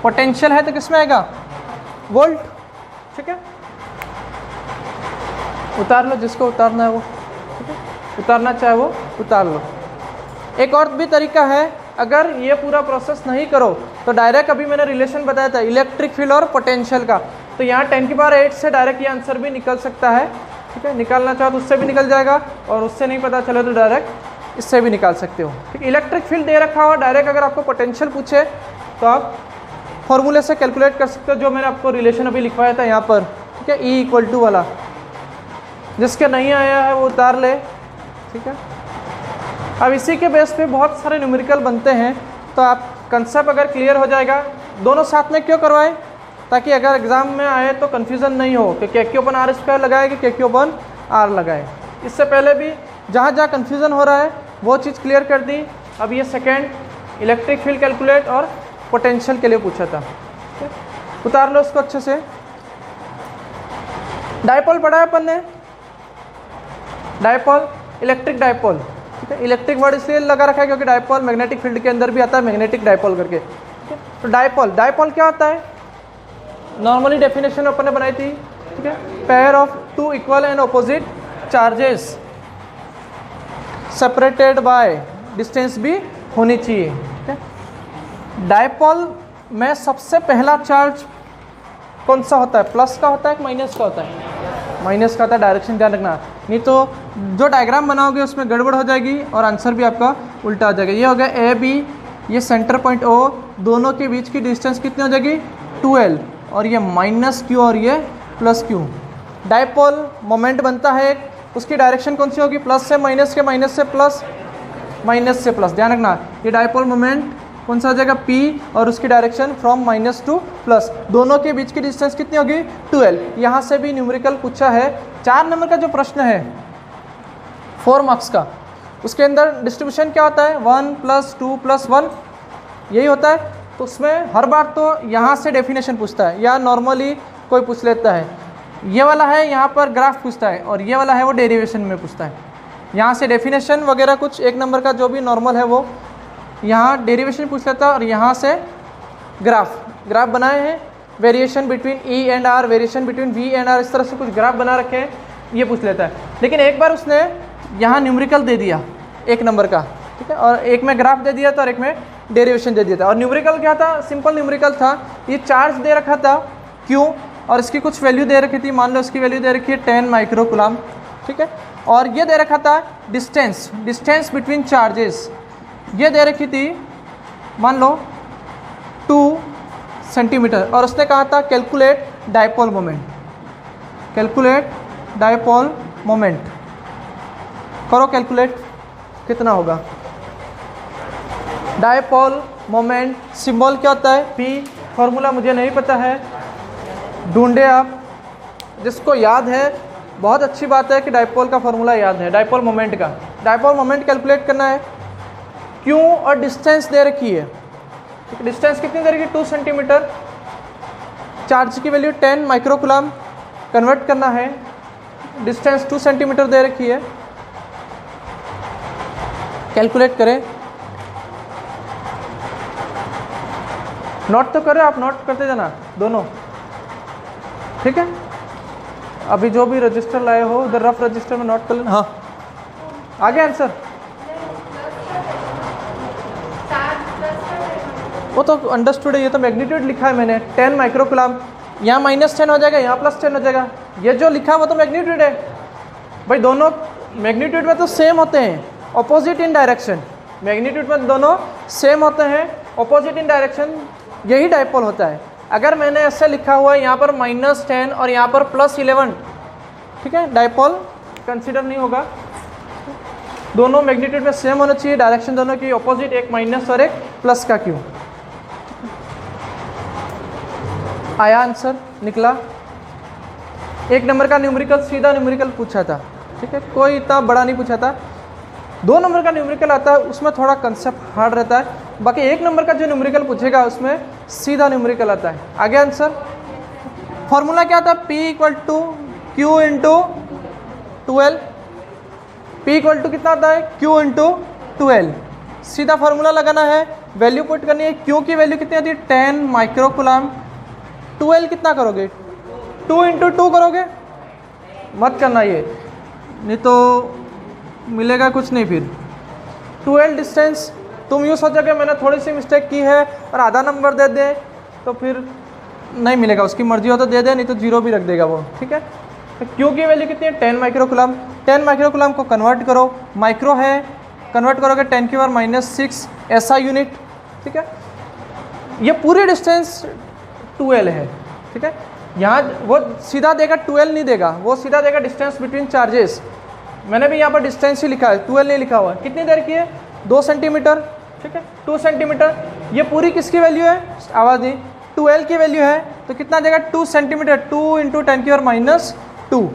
पोटेंशियल है तो किसमें आएगा वोल्ट। ठीक है, उतार लो जिसको उतारना है वो, ठीक है, उतारना चाहे वो उतार लो। एक और भी तरीका है, अगर ये पूरा प्रोसेस नहीं करो तो डायरेक्ट अभी मैंने रिलेशन बताया था इलेक्ट्रिक फील्ड और पोटेंशियल का, तो यहाँ 10 की पावर 8 से डायरेक्ट ये आंसर भी निकल सकता है। ठीक है, निकालना चाहो तो उससे भी निकल जाएगा, और उससे नहीं पता चले तो डायरेक्ट इससे भी निकाल सकते हो। ठीक, इलेक्ट्रिक फील्ड दे रखा हो, डायरेक्ट अगर आपको पोटेंशियल पूछे तो आप फॉर्मूले से कैलकुलेट कर सकते हो, जो मैंने आपको रिलेशन अभी लिखवाया था यहाँ पर। ठीक है, E इक्वल टू वाला, जिसके नहीं आया है वो उतार ले। ठीक है, अब इसी के बेस पे बहुत सारे न्यूमेरिकल बनते हैं, तो आप कंसेप्ट अगर क्लियर हो जाएगा, दोनों साथ में क्यों करवाएं, ताकि अगर एग्जाम में आए तो कन्फ्यूज़न नहीं हो कि KQ/R² लगाए कि KQ/R लगाए। इससे पहले भी जहाँ जहाँ कन्फ्यूज़न हो रहा है वो चीज़ क्लियर कर दी। अब ये सेकेंड इलेक्ट्रिक फील्ड कैलकुलेट और पोटेंशियल के लिए पूछा था। उतार लो उसको अच्छे से। डायपोल पढ़ा है अपन ने, डायपोल, इलेक्ट्रिक डायपोल। ठीक है, इलेक्ट्रिक वर्ड इसलिए लगा रखा है क्योंकि डायपोल मैग्नेटिक फील्ड के अंदर भी आता है, मैग्नेटिक डायपोल करके। ठीक है, तो डायपोल, डायपोल क्या होता है, नॉर्मली डेफिनेशन अपन ने बनाई थी। ठीक है, pair of two equal and opposite charges separated by distance भी होनी चाहिए। ठीक है, डायपोल में सबसे पहला चार्ज कौन सा होता है, प्लस का होता है कि माइनस का होता है, माइनस का होता है, डायरेक्शन ध्यान रखना, नहीं तो जो डायग्राम बनाओगे उसमें गड़बड़ हो जाएगी और आंसर भी आपका उल्टा हो जाएगा। ये हो गया ए बी, ये सेंटर पॉइंट ओ, दोनों के बीच की डिस्टेंस कितनी हो जाएगी 12, और ये माइनस क्यू और ये प्लस क्यू। डायपोल मोमेंट बनता है, उसकी डायरेक्शन कौन सी होगी, प्लस से माइनस के, माइनस से प्लस, माइनस से प्लस। ध्यान रखना ये डायपोल मोमेंट कौन सा हो जाएगा P, और उसकी direction from minus two plus, दोनों के बीच की डिस्टेंस कितनी होगी 12। यहाँ से भी न्यूमेरिकल पूछा है। 4 नंबर का जो प्रश्न है 4 मार्क्स का, उसके अंदर डिस्ट्रीब्यूशन क्या होता है 1 + 2 + 1 यही होता है। तो उसमें हर बार तो यहाँ से डेफिनेशन पूछता है, या नॉर्मली कोई पूछ लेता है। ये वाला है यहाँ पर ग्राफ पूछता है, और ये वाला है वो डेरिवेशन में पूछता है। यहाँ से डेफिनेशन वगैरह कुछ 1 नंबर का जो भी नॉर्मल है वो यहाँ डेरिवेशन पूछ लेता है, और यहाँ से ग्राफ बनाए हैं, variation between E and R, variation between V and R, इस तरह से कुछ ग्राफ बना रखे हैं, ये पूछ लेता है। लेकिन एक बार उसने यहाँ न्यूमेरिकल दे दिया 1 नंबर का, ठीक है, और एक में ग्राफ दे दिया था और एक में डेरिवेशन दे दिया था। और न्यूमेरिकल क्या था, सिंपल न्यूमेरिकल था। ये चार्ज दे रखा था Q, और इसकी कुछ वैल्यू दे रखी थी, मान लो इसकी वैल्यू दे रखी है 10 माइक्रो कूलम। ठीक है, और ये दे रखा था डिस्टेंस बिटवीन चार्जेस, ये दे रखी थी मान लो 2 सेंटीमीटर, और उसने कहा था calculate dipole moment, calculate dipole moment. करो कैलकुलेट कितना होगा। डायपोल मोमेंट सिंबल क्या होता है P, फॉर्मूला मुझे नहीं पता है, ढूंढे आप। जिसको याद है बहुत अच्छी बात है कि डायपोल का फॉर्मूला याद है, डायपोल मोमेंट का। डायपोल मोमेंट कैलकुलेट करना है, क्यों, और डिस्टेंस दे रखी है। ठीक है, डिस्टेंस कितनी दे रखी, 2 सेंटीमीटर, चार्ज की वैल्यू 10 माइक्रो कूलम, कन्वर्ट करना है, डिस्टेंस 2 सेंटीमीटर दे रखी है। कैलकुलेट करें, नोट तो करें आप, नोट करते जाना दोनों। ठीक है, अभी जो भी रजिस्टर लाए हो उधर रफ रजिस्टर में नोट कर लेना। हाँ, आगे आंसर वो तो अंडरस्टूड है, ये तो मैग्नीट्यूड लिखा है मैंने 10 माइक्रो कूलम, यहाँ -10 हो जाएगा, यहाँ +10 हो जाएगा। ये जो लिखा है वो तो मैग्नीट्यूड है भाई, दोनों मैग्नीट्यूड में तो सेम होते हैं, ऑपोजिट इन डायरेक्शन। मैग्नीट्यूड में दोनों सेम होते हैं, ऑपोजिट इन डायरेक्शन, यही डायपोल होता है। अगर मैंने ऐसे लिखा हुआ है यहाँ पर -10 और यहाँ पर +11, ठीक है, डायपोल कंसिडर नहीं होगा। दोनों मैग्नीट्यूड में सेम होना चाहिए, डायरेक्शन दोनों की ऑपोजिट, एक माइनस और एक प्लस का क्यों। आया आंसर निकला। 1 नंबर का न्यूमेरिकल सीधा न्यूमेरिकल पूछा था, ठीक है, कोई इतना बड़ा नहीं पूछा था। 2 नंबर का न्यूमेरिकल आता है उसमें थोड़ा कंसेप्ट हार्ड रहता है, बाकी 1 नंबर का जो न्यूमेरिकल पूछेगा उसमें सीधा न्यूमेरिकल आता है। आगे आंसर, फॉर्मूला क्या था, P = Q into 12, P equal to कितना आता है Q इंटू 12। सीधा फॉर्मूला लगाना है, वैल्यू पुट करनी है। Q की वैल्यू कितनी आती है 10 माइक्रोकुलाम। 12 कितना करोगे 2 इंटू 2 करोगे, मत करना ये, नहीं तो मिलेगा कुछ नहीं फिर। 12 डिस्टेंस, तुम यूँ सोचोगे मैंने थोड़ी सी मिस्टेक की है और आधा नंबर दे दे तो फिर नहीं मिलेगा, उसकी मर्जी हो तो दे दे, नहीं तो जीरो भी रख देगा वो, ठीक है। तो क्यू की वैल्यू कितनी है 10 माइक्रोकुलाम। 10 माइक्रोकुलाम को कन्वर्ट करो, माइक्रो है, कन्वर्ट करोगे 10 की पावर -6 ऐसा यूनिट, ठीक है। ये पूरी डिस्टेंस 12 है, ठीक है। यहाँ वो सीधा देगा 12 नहीं देगा, वो सीधा देगा डिस्टेंस बिटवीन चार्जेस। मैंने भी यहाँ पर डिस्टेंस ही लिखा है, 12 नहीं लिखा हुआ है। कितनी देर की है 2 सेंटीमीटर, ठीक है 2 सेंटीमीटर। ये पूरी किसकी वैल्यू है, आवाज़ नहीं, 12 की वैल्यू है, तो कितना देगा 2 सेंटीमीटर, 2 इंटू 10 की पावर -2,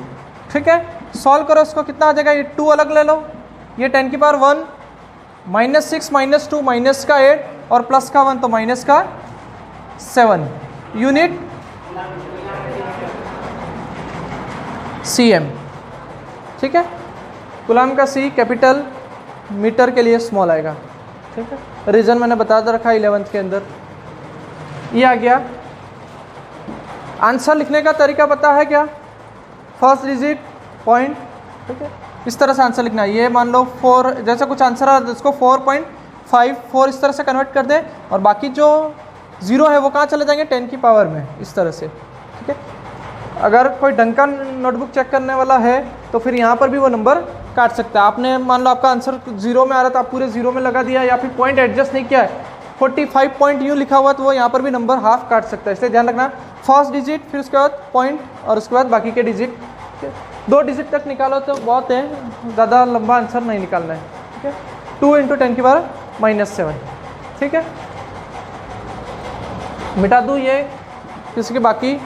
ठीक है। सॉल्व करो उसको, कितना आ जाएगा, ये 2 अलग ले लो, ये 10 की पावर 1, -6 -2 माइनस का 8 और प्लस का 1 तो माइनस का 7 यूनिट cm, ठीक है। कुलाम का c कैपिटल, मीटर के लिए स्मॉल आएगा, ठीक है। रीजन मैंने बता दे रखा 11th के अंदर। ये आ गया। आंसर लिखने का तरीका पता है क्या, फर्स्ट डिजिट पॉइंट, ठीक है, इस तरह से आंसर लिखना है। ये मान लो 4 जैसे कुछ आंसर है इसको 4.54 इस तरह से कन्वर्ट कर दें, और बाकी जो 0 है वो कहाँ चले जाएंगे 10 की पावर में, इस तरह से, ठीक है। अगर कोई ढंग का नोटबुक चेक करने वाला है तो फिर यहाँ पर भी वो नंबर काट सकता है। आपने मान लो आपका आंसर 0 में आ रहा था, आप पूरे 0 में लगा दिया, या फिर पॉइंट एडजस्ट नहीं किया है, 45 पॉइंट यूँ लिखा हुआ तो वो यहाँ पर भी नंबर हाफ काट सकता है। इसलिए ध्यान रखना, फर्स्ट डिजिट फिर उसके बाद पॉइंट और उसके बाद बाकी के डिजिट, 2 डिजिट तक निकालो तो बहुत है, ज़्यादा लंबा आंसर नहीं निकालना है, ठीक है। 2 इंटू 10 की पावर -7, ठीक है। मिटा दूँ ये, किसी के बाकी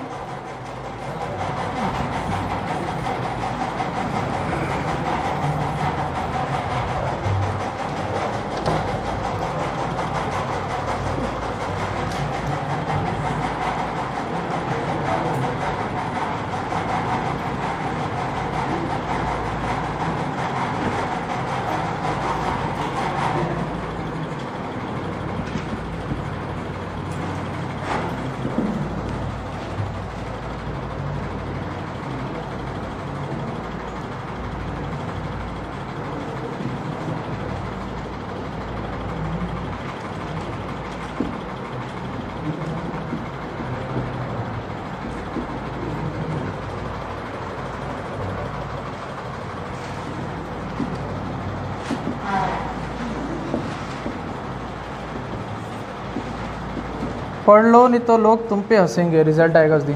पढ़ लो, नहीं तो लोग तुम पे हंसेंगे, रिजल्ट आएगा उस दिन,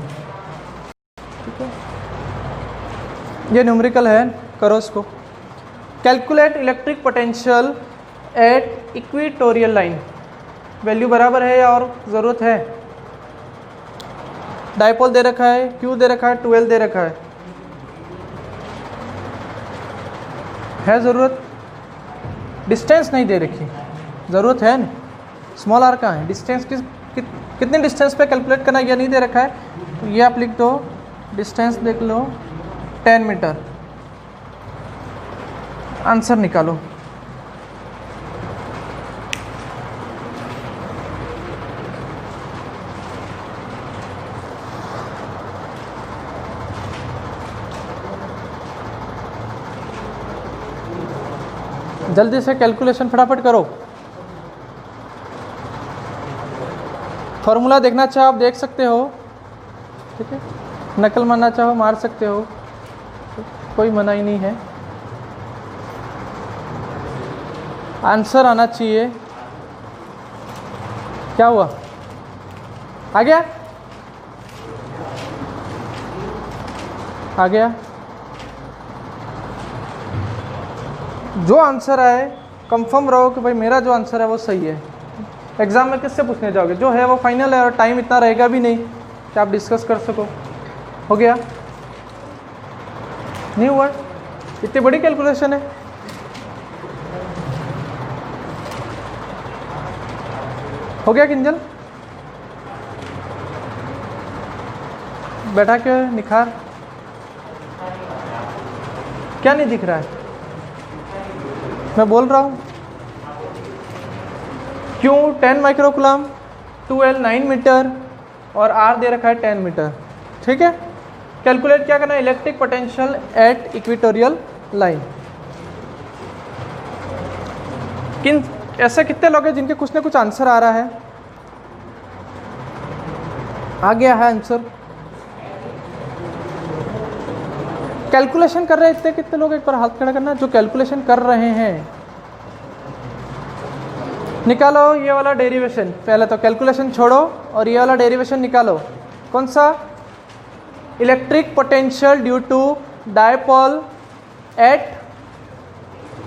ठीक है। ये न्यूमेरिकल है, करो इसको। Calculate electric potential at equatorial line, value बराबर है या और ज़रूरत है। डायपोल दे रखा है, क्यू दे रखा है, 12 दे रखा है ज़रूरत। डिस्टेंस नहीं दे रखी, ज़रूरत है नहीं। स्मॉल आर कहाँ है, डिस्टेंस कितनी डिस्टेंस पे कैलकुलेट करना ये नहीं दे रखा है, तो ये आप लिख दो, डिस्टेंस देख लो 10 मीटर, आंसर निकालो। जल्दी से कैलकुलेशन फटाफट करो। फॉर्मूला देखना चाहो आप देख सकते हो, ठीक है। नकल मारना चाहो मार सकते हो, कोई मना ही नहीं है। आंसर आना चाहिए। क्या हुआ, आ गया, आ गया। जो आंसर आए कंफर्म रहो कि भाई मेरा जो आंसर है वो सही है। एग्ज़ाम में किससे पूछने जाओगे, जो है वो फाइनल है और टाइम इतना रहेगा भी नहीं कि आप डिस्कस कर सको। हो गया, नहीं हुआ, इतनी बड़ी कैलकुलेशन है। हो गया किंजल, बैठा के निखार। क्या नहीं दिख रहा है? मैं बोल रहा हूँ Q 10 माइक्रोकुलम, 2L 9 मीटर और R दे रखा है 10 मीटर। ठीक है, कैलकुलेट क्या करना है? Electric potential at equatorial line. ऐसे कितने लोग हैं जिनके कुछ ना कुछ आंसर आ रहा है? आ गया है आंसर? कैलकुलेशन कर रहे हैं इतने कितने लोग? एक बार हाथ खड़ा करना जो कैलकुलेशन कर रहे हैं। निकालो ये वाला डेरिवेशन, पहले तो कैलकुलेशन छोड़ो और ये वाला डेरिवेशन निकालो। कौन सा? Electric potential due to dipole at,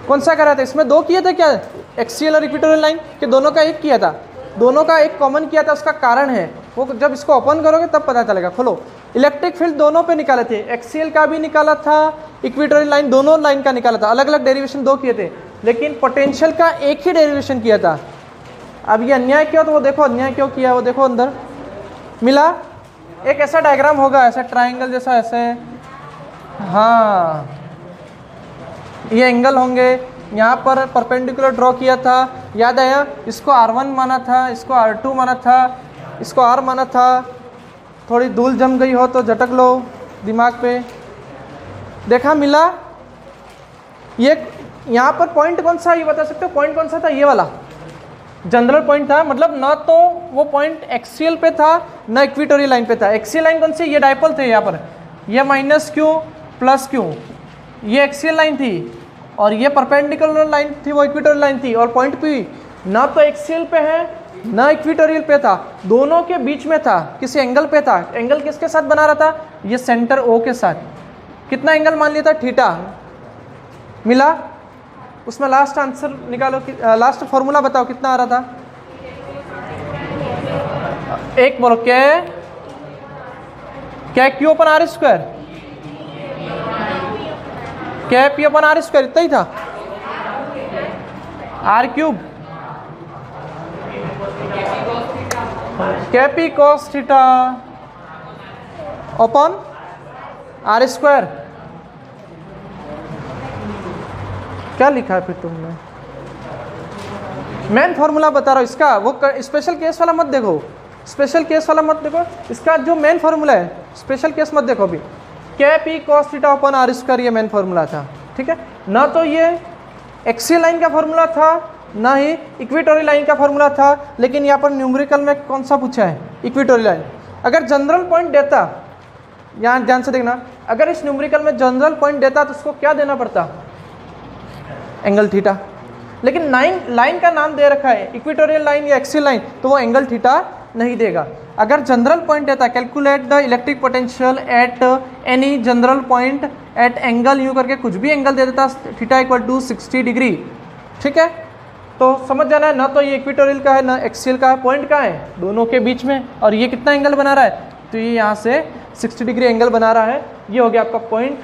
कौन सा करा था? इसमें दो किए थे क्या? एक्सियल और इक्वेटोरियल लाइन के दोनों का एक किया था, दोनों का एक कॉमन किया था। उसका कारण है वो, जब इसको ओपन करोगे तब पता चलेगा। खोलो, इलेक्ट्रिक फील्ड दोनों पे निकाले थे, एक्सियल का भी निकाला था, इक्वेटोरियल लाइन, दोनों लाइन का निकाला था। अलग अलग डेरिवेशन दो किए थे, लेकिन पोटेंशियल का एक ही डेरिवेशन किया था। अब ये अन्याय क्यों? तो वो देखो अन्याय क्यों किया, वो देखो अंदर मिला। एक ऐसा डायग्राम होगा, ऐसा ट्राइंगल जैसा, ऐसे, हाँ ये एंगल होंगे। यहाँ पर परपेंडिकुलर ड्रॉ किया था, याद आया? इसको R1 माना था, इसको R2 माना था, इसको R माना था। थोड़ी धूल जम गई हो तो झटक लो दिमाग पे। देखा, मिला। ये यहाँ पर पॉइंट कौन सा, ये बता सकते हो पॉइंट कौन सा था? ये वाला जनरल पॉइंट था, मतलब ना तो वो पॉइंट एक्सियल पे था ना इक्वेटोरियल लाइन पे था। एक्सियल लाइन कौन सी? ये डायपोल थे यहाँ पर, ये -Q प्लस Q, ये एक्सियल लाइन थी, और ये परपेंडिकुलर लाइन थी, वो इक्वेटोरियल लाइन थी। और पॉइंट P ना तो एक्सियल पे है ना इक्वेटोरियल पे था, दोनों के बीच में था, किसी एंगल पे था। एंगल किसके साथ बना रहा था? ये सेंटर O के साथ। कितना एंगल मान लिया था? थीटा। मिला। उसमें लास्ट आंसर निकालो, लास्ट फॉर्मूला बताओ कितना आ रहा था? एक बोलो, क्या Q अपन R स्क्वायर, क्या P अपन R स्क्वायर, इतना ही था। R क्यूब, क्या P cos थीटा अपन R स्क्वायर। क्या लिखा है फिर तुमने? मेन फॉर्मूला बता रहा हूँ इसका, वो स्पेशल केस वाला मत देखो, स्पेशल केस वाला मत देखो। इसका जो मेन फॉर्मूला है, स्पेशल केस मत देखो अभी। क्या P cos थीटा अपन R स्क्वायर, ये मेन फॉर्मूला था। ठीक है, ना तो ये एक्सियल लाइन का फॉर्मूला था, ना ही इक्वेटोरियल लाइन का फॉर्मूला था। लेकिन यहाँ पर न्यूमेरिकल में कौन सा पूछा है? Equatorial line. अगर जनरल पॉइंट देता, यहाँ ध्यान से देखना, अगर इस न्यूमेरिकल में जनरल पॉइंट देता तो उसको क्या देना पड़ता? Angle theta. लेकिन लाइन का नाम दे रखा है इक्वेटोरियल लाइन या एक्सियल लाइन, तो वो एंगल थीटा नहीं देगा। अगर जनरल पॉइंट देता, calculate the electric potential at any general point at angle, यूँ करके कुछ भी एंगल दे देता, थीटा इक्वल टू 60 डिग्री। ठीक है, तो समझ जाना है, ना तो ये इक्वेटोरियल का है ना एक्सियल का है, पॉइंट का है दोनों के बीच में। और ये कितना एंगल बना रहा है? तो ये यहाँ से 60 डिग्री एंगल बना रहा है। ये हो गया आपका पॉइंट।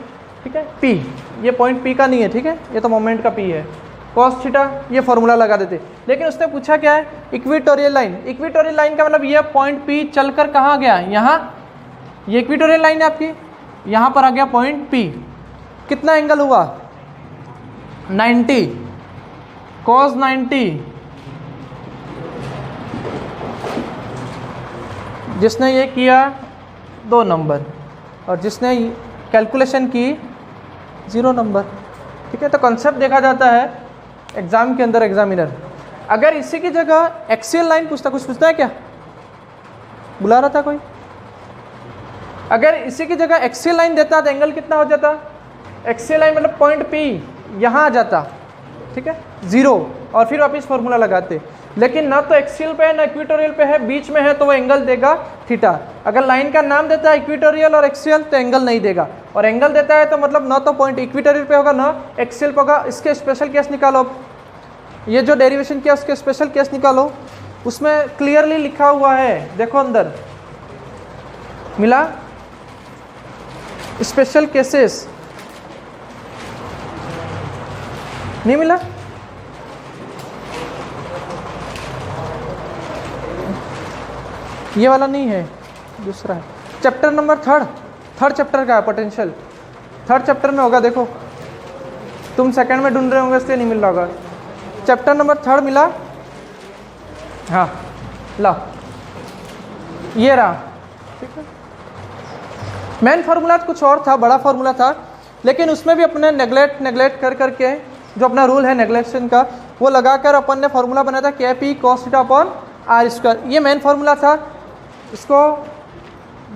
ठीक है, P, ये पॉइंट P का नहीं है। ठीक है, ये तो मोमेंट का P है। कॉस थीटा, ये फॉर्मूला लगा देते। लेकिन उसने पूछा क्या है? Equatorial line. इक्वेटोरियल लाइन का मतलब ये पॉइंट P चलकर कहाँ गया? यहाँ, ये इक्वेटोरियल लाइन है आपकी, यहाँ पर आ गया पॉइंट P। कितना एंगल हुआ? 90, कॉस 90। जिसने ये किया 2 नंबर, और जिसने कैलकुलेशन की 0 नंबर। ठीक है, तो कॉन्सेप्ट देखा जाता है एग्जाम के अंदर। एग्जामिनर अगर इसी की जगह एक्सियल लाइन पूछता, कुछ पूछता है क्या? बुला रहा था कोई? अगर इसी की जगह एक्सियल लाइन देता तो एंगल कितना हो जाता? एक्सियल लाइन मतलब पॉइंट P यहाँ आ जाता। ठीक है, 0, और फिर वापिस फॉर्मूला लगाते। लेकिन ना तो एक्सियल पे है ना इक्वेटोरियल पे है, बीच में है, तो वो एंगल देगा थीटा। अगर लाइन का नाम देता है इक्वेटोरियल और एक्सियल तो एंगल नहीं देगा, और एंगल देता है तो मतलब ना तो पॉइंट इक्वेटोरियल पे होगा ना एक्सियल पे होगा। इसके स्पेशल केस निकालो, ये जो डेरिवेशन किया उसके स्पेशल केस निकालो, उसमें क्लियरली लिखा हुआ है, देखो अंदर मिला स्पेशल केसेस, नहीं मिला? ये वाला नहीं है, दूसरा है। चैप्टर नंबर थर्ड चैप्टर का है पोटेंशियल, थर्ड चैप्टर में होगा। देखो तुम सेकंड में ढूंढ रहे होंगे इसलिए नहीं मिल रहा होगा। चैप्टर नंबर 3 मिला, हाँ ला ये रहा, ठीक है। मेन फार्मूला कुछ और था, बड़ा फार्मूला था, लेकिन उसमें भी अपने नेगलेक्ट कर करके जो अपना रूल है नेगलेक्शन का वो लगाकर अपन ने फार्मूला बनाया था K P cos theta upon R square. ये मेन फार्मूला था, इसको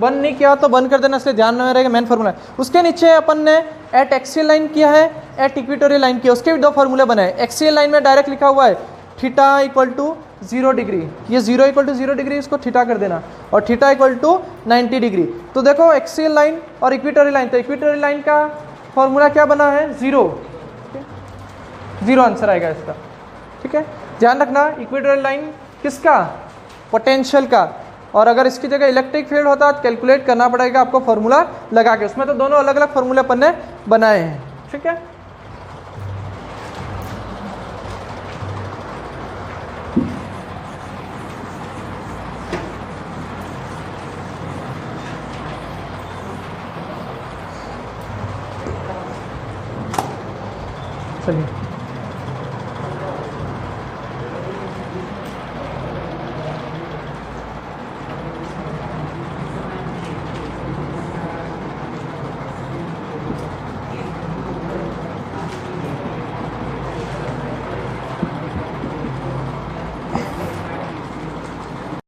बंद नहीं किया तो बंद कर देना, इसलिए ध्यान में रहेगा मेन फार्मूला। उसके नीचे अपन ने एट एक्सियल लाइन किया है, एट इक्वेटोरियल लाइन किया, उसके भी 2 फार्मूले बनाए। एक्सियल लाइन में डायरेक्ट लिखा हुआ है थीटा इक्वल टू 0 डिग्री, ये 0 इक्वल टू 0 डिग्री इसको थीटा कर देना, और थीटा इक्वल टू 90 डिग्री। तो देखो एक्सियल लाइन और इक्वेटोरियल लाइन, तो इक्वेटोरियल लाइन का फॉर्मूला क्या बना है 0, 0 आंसर आएगा इसका, ठीक है। ध्यान रखना इक्वेटोरियल लाइन किसका, पोटेंशियल का, और अगर इसकी जगह इलेक्ट्रिक फील्ड होता तो कैलकुलेट करना पड़ेगा आपको फॉर्मूला लगा के। उसमें तो दोनों अलग अलग फॉर्मूले अपन ने बनाए हैं, ठीक है। चलिए